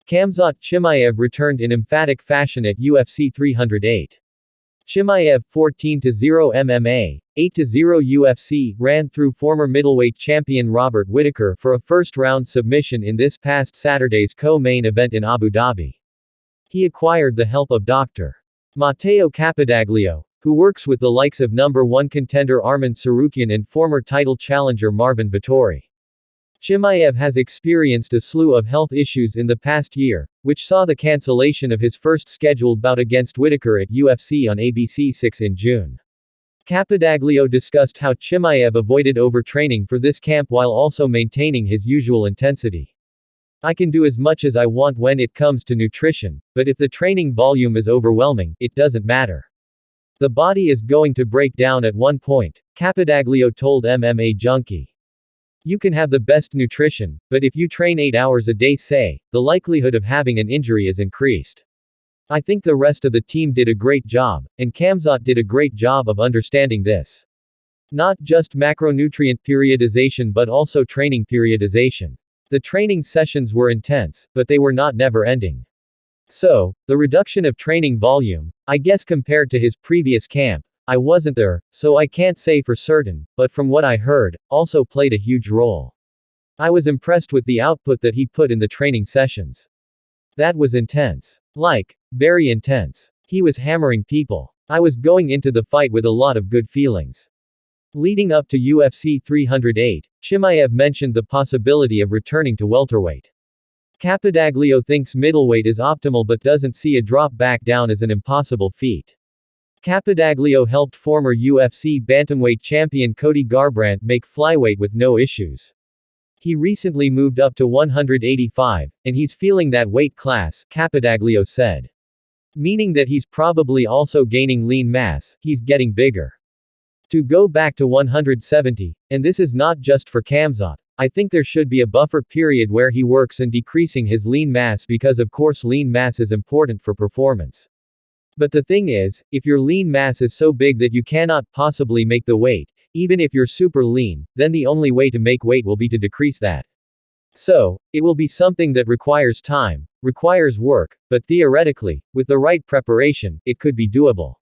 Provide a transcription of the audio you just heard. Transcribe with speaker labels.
Speaker 1: Khamzat Chimaev returned in emphatic fashion at UFC 308. Chimaev 14-0 MMA, 8-0 UFC, ran through former middleweight champion Robert Whittaker for a first-round submission in this past Saturday's co-main event in Abu Dhabi. He acquired the help of Dr. Matteo Capodaglio, who works with the likes of number 1 contender Arman Tsarukyan and former title challenger Marvin Vettori. Chimaev has experienced a slew of health issues in the past year, which saw the cancellation of his first scheduled bout against Whittaker at UFC on ABC 6 in June. Capodaglio discussed how Chimaev avoided overtraining for this camp while also maintaining his usual intensity. "I can do as much as I want when it comes to nutrition, but if the training volume is overwhelming, it doesn't matter. The body is going to break down at one point," Capodaglio told MMA Junkie. "You can have the best nutrition, but if you train 8 hours a day, say, the likelihood of having an injury is increased. I think the rest of the team did a great job, and Khamzat did a great job of understanding this. Not just macronutrient periodization but also training periodization. The training sessions were intense, but they were not never-ending. So, the reduction of training volume, I guess compared to his previous camp, I wasn't there, so I can't say for certain, but from what I heard, also played a huge role. I was impressed with the output that he put in the training sessions. That was intense. Like, very intense. He was hammering people. I was going into the fight with a lot of good feelings." Leading up to UFC 308, Chimaev mentioned the possibility of returning to welterweight. Capodaglio thinks middleweight is optimal but doesn't see a drop back down as an impossible feat. Capodaglio helped former UFC bantamweight champion Cody Garbrandt make flyweight with no issues. He recently moved up to 185, and he's feeling that weight class, Capodaglio said. Meaning that he's probably also gaining lean mass, he's getting bigger. To go back to 170, and this is not just for Khamzat, I think there should be a buffer period where he works on decreasing his lean mass because of course lean mass is important for performance. But the thing is, if your lean mass is so big that you cannot possibly make the weight, even if you're super lean, then the only way to make weight will be to decrease that. So, it will be something that requires time, requires work, but theoretically, with the right preparation, it could be doable.